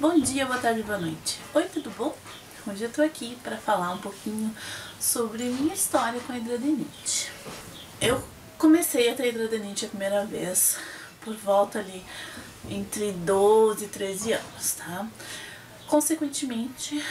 Bom dia, boa tarde, boa noite. Oi, tudo bom? Hoje eu tô aqui para falar um pouquinho sobre minha história com a hidradinite. Eu comecei a ter hidradinite a primeira vez por volta ali entre 12 e 13 anos, tá? Consequentemente,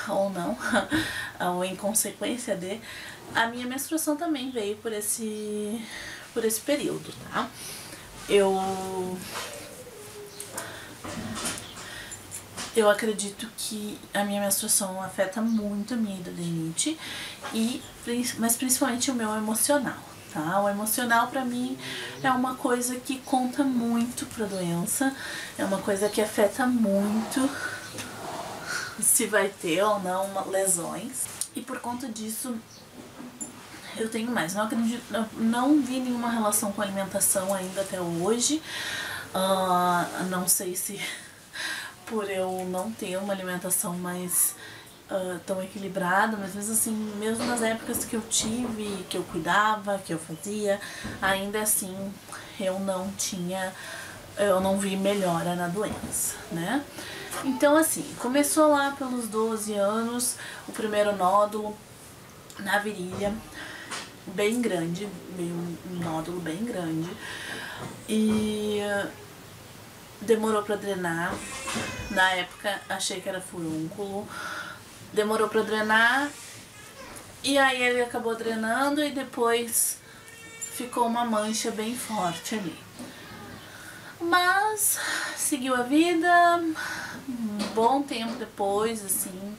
ou não, ou em consequência de, a minha menstruação também veio por esse período, tá? Eu acredito que a minha menstruação afeta muito a minha hidradinite, mas principalmente o meu emocional, tá? O emocional pra mim é uma coisa que conta muito pra doença, é uma coisa que afeta muito se vai ter ou não lesões. E por conta disso, eu tenho mais. Não vi nenhuma relação com alimentação ainda até hoje. Não sei se por eu não ter uma alimentação mais tão equilibrada, mas mesmo assim, mesmo nas épocas que eu tive, que eu cuidava, que eu fazia, ainda assim eu não vi melhora na doença, né? Então assim, começou lá pelos 12 anos, o primeiro nódulo na virilha, bem grande, um nódulo bem grande, e demorou pra drenar. Na época achei que era furúnculo, demorou pra drenar, e aí ele acabou drenando e depois ficou uma mancha bem forte ali. Mas seguiu a vida, um bom tempo depois, assim,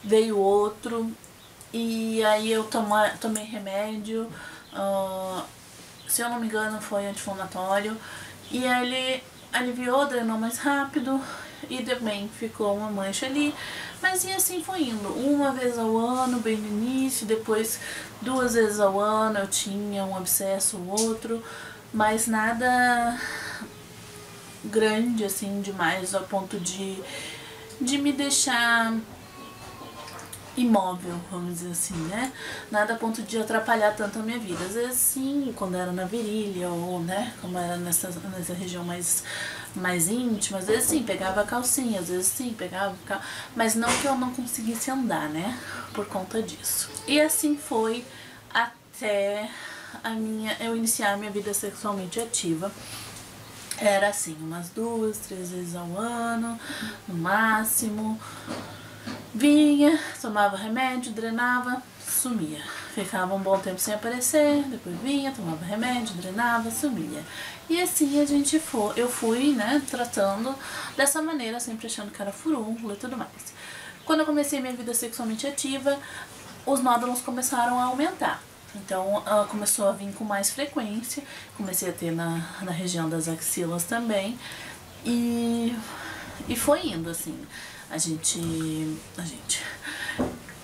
veio outro, e aí eu tomei remédio, se eu não me engano foi anti-inflamatório, e ele aliviou, drenou mais rápido e também ficou uma mancha ali, mas e assim foi indo, uma vez ao ano bem no início, depois 2 vezes ao ano eu tinha um abscesso ou outro, mas nada grande assim demais ao ponto de me deixar imóvel, vamos dizer assim, né? Nada a ponto de atrapalhar tanto a minha vida. Às vezes sim, quando era na virilha ou, né, como era nessa região mais íntima, às vezes sim, pegava a calcinha, às vezes sim, mas não que eu não conseguisse andar, né, por conta disso. E assim foi até eu iniciar a minha vida sexualmente ativa. Era assim, umas 2, 3 vezes ao ano, no máximo. Vinha, tomava remédio, drenava, sumia. Ficava um bom tempo sem aparecer, depois vinha, tomava remédio, drenava, sumia. E assim eu fui, né, tratando dessa maneira, sempre achando que era furúnculo e tudo mais. Quando eu comecei minha vida sexualmente ativa, os nódulos começaram a aumentar. Então começou a vir com mais frequência, comecei a ter na região das axilas também, e foi indo assim.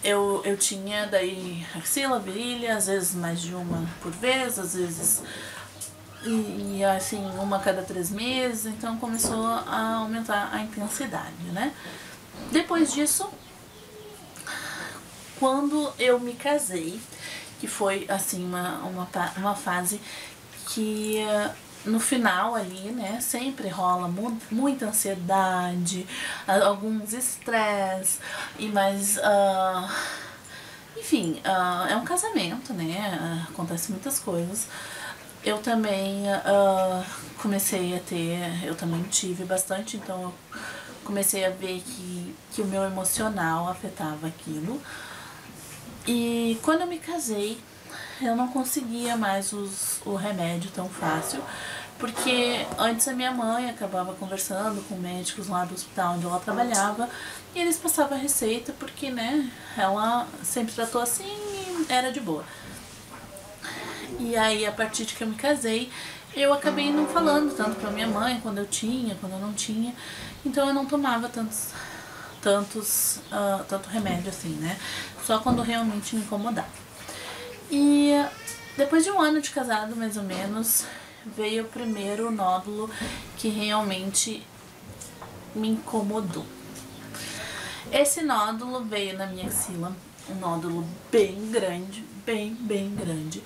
Eu tinha daí axila, virilha, às vezes mais de uma por vez, às vezes e assim, uma a cada 3 meses, então começou a aumentar a intensidade, né? Depois disso, quando eu me casei, que foi assim uma fase que no final ali, né, sempre rola muita ansiedade, alguns estresse e mais, enfim, é um casamento, né, acontece muitas coisas. Eu também eu também tive bastante, então eu comecei a ver que o meu emocional afetava aquilo. E quando eu me casei, eu não conseguia mais o remédio tão fácil, porque antes a minha mãe acabava conversando com médicos lá do hospital onde ela trabalhava, e eles passavam a receita porque, né, ela sempre tratou assim e era de boa. E aí, a partir de que eu me casei, eu acabei não falando tanto pra minha mãe quando eu tinha, quando eu não tinha, então eu não tomava tanto remédio assim, né, só quando realmente me incomodava. E depois de 1 ano de casado, mais ou menos, veio o primeiro nódulo que realmente me incomodou. Esse nódulo veio na minha axila, um nódulo bem grande, bem grande.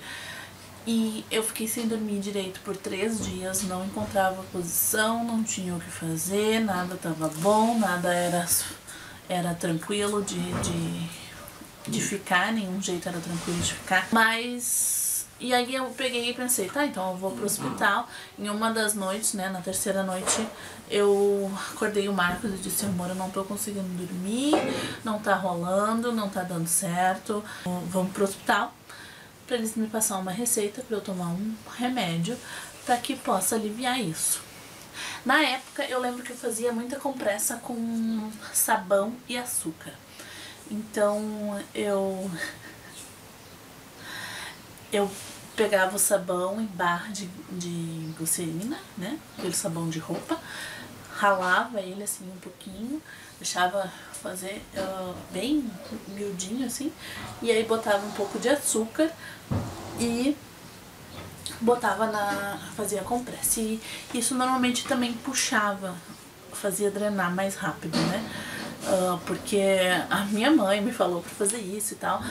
E eu fiquei sem dormir direito por 3 dias, não encontrava posição, não tinha o que fazer, nada tava bom, nada era tranquilo de ficar, nenhum jeito era tranquilo de ficar. Mas, e aí eu peguei e pensei, tá, então eu vou pro hospital. Em uma das noites, né, na terceira noite, eu acordei o Marcos e disse, amor, eu não tô conseguindo dormir, não tá rolando, não tá dando certo, vamos pro hospital. Pra eles me passar uma receita pra eu tomar um remédio pra que possa aliviar isso. Na época eu lembro que eu fazia muita compressa com sabão e açúcar. Então eu pegava o sabão em barra de glicerina, né? Aquele sabão de roupa, ralava ele assim um pouquinho, deixava fazer bem miudinho assim, e aí botava um pouco de açúcar e botava fazia a compressa. E isso normalmente também puxava, fazia drenar mais rápido, né? Porque a minha mãe me falou pra fazer isso e tal,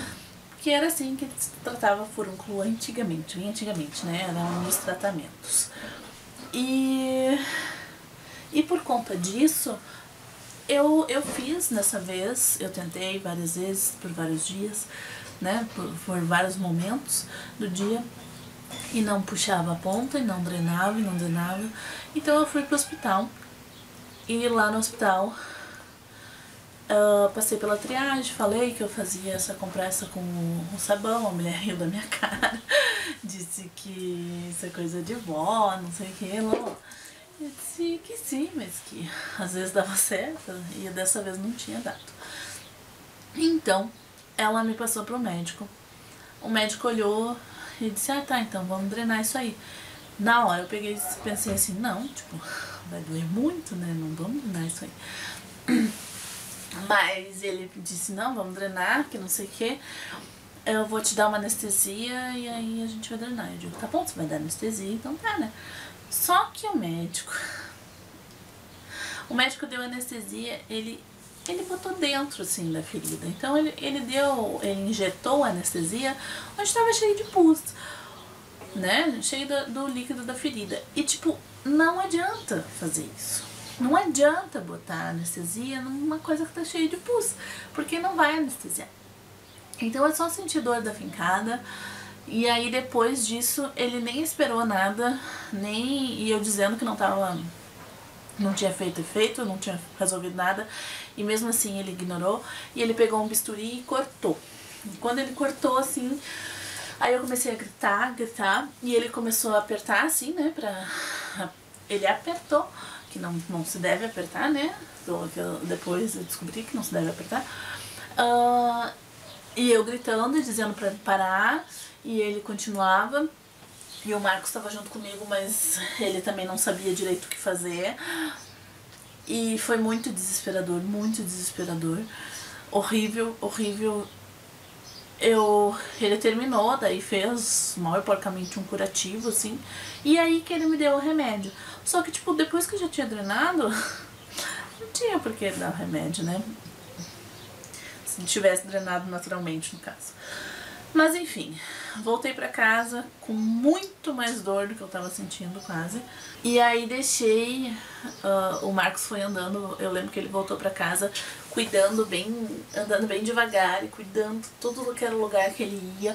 que era assim que se tratava furúnculo antigamente, bem antigamente, né? Era um dos tratamentos. E por conta disso, eu fiz nessa vez, eu tentei várias vezes, por vários dias, né, por vários momentos do dia, e não puxava a ponta, e não drenava, e não drenava. Então eu fui pro hospital, e lá no hospital passei pela triagem, falei que eu fazia essa compressa com o sabão, a mulher riu da minha cara, disse que isso é coisa de vó, não sei o que, lá. Eu disse que sim, mas que às vezes dava certo e dessa vez não tinha dado. Então, ela me passou pro médico. O médico olhou e disse, ah tá, então vamos drenar isso aí. Na hora eu peguei e pensei assim, não, tipo, vai doer muito, né, não vamos drenar isso aí. Mas ele disse, não, vamos drenar, que não sei o que. Eu vou te dar uma anestesia e aí a gente vai drenar. Eu digo, tá bom, você vai dar anestesia, então tá, né. Só que o médico deu anestesia, ele botou dentro, assim, da ferida. Então ele injetou a anestesia onde estava cheio de pus, né, cheio do líquido da ferida. E tipo, não adianta fazer isso. Não adianta botar anestesia numa coisa que tá cheia de pus, porque não vai anestesiar. Então é só sentir dor da fincada. E aí depois disso ele nem esperou nada, e eu dizendo que não tinha feito efeito, não tinha resolvido nada, e mesmo assim ele ignorou, e ele pegou um bisturi e cortou. E quando ele cortou assim, aí eu comecei a gritar, e ele começou a apertar assim, né, ele apertou, que não se deve apertar, né, depois eu descobri que não se deve apertar, e eu gritando e dizendo pra ele parar. E ele continuava, e o Marcos estava junto comigo, mas ele também não sabia direito o que fazer. E foi muito desesperador, horrível, horrível. Ele terminou, daí fez mal e porcamente um curativo, assim, e aí que ele me deu o remédio. Só que, tipo, depois que eu já tinha drenado, não tinha por que dar o remédio, né? Se tivesse drenado naturalmente, no caso. Mas enfim, voltei pra casa com muito mais dor do que eu tava sentindo quase. E aí deixei, o Marcos foi andando, eu lembro que ele voltou pra casa andando bem devagar e cuidando todo que era o lugar que ele ia.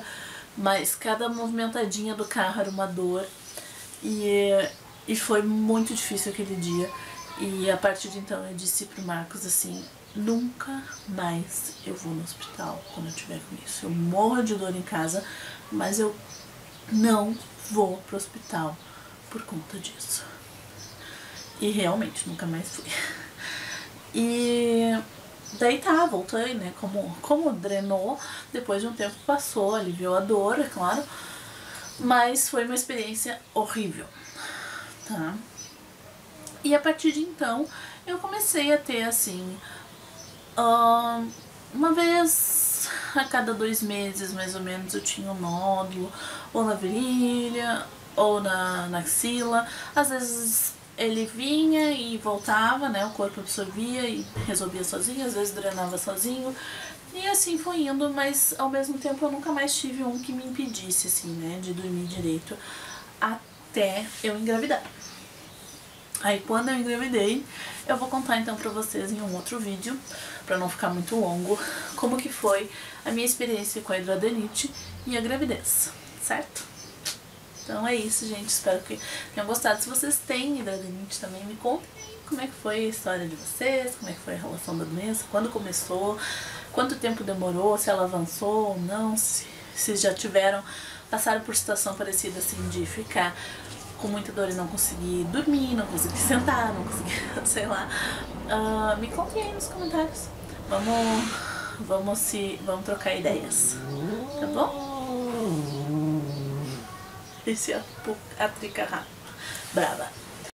Mas cada movimentadinha do carro era uma dor. E foi muito difícil aquele dia. E a partir de então eu disse pro Marcos assim, nunca mais eu vou no hospital quando eu tiver com isso. Eu morro de dor em casa, mas eu não vou pro hospital por conta disso. E realmente, nunca mais fui. E daí tá, voltei, né, como drenou, depois de um tempo passou, aliviou a dor, é claro, mas foi uma experiência horrível, tá? E a partir de então, eu comecei a ter, assim, uma vez a cada 2 meses, mais ou menos, eu tinha um nódulo, ou na virilha, ou na axila. Às vezes ele vinha e voltava, né, o corpo absorvia e resolvia sozinho, às vezes drenava sozinho. E assim foi indo, mas ao mesmo tempo eu nunca mais tive um que me impedisse, assim, né, de dormir direito até eu engravidar. Aí quando eu engravidei, eu vou contar então pra vocês em um outro vídeo, pra não ficar muito longo, como que foi a minha experiência com a hidradeniite e a gravidez, certo? Então é isso, gente, espero que tenham gostado. Se vocês têm hidradeniite também, me contem aí como é que foi a história de vocês, como é que foi a relação da doença, quando começou, quanto tempo demorou, se ela avançou ou não, se já passaram por situação parecida assim de ficar com muita dor e não conseguir dormir, não conseguir sentar, não conseguir, sei lá. Me contem aí nos comentários. Vamos trocar ideias, tá bom? Esse é a trica brava.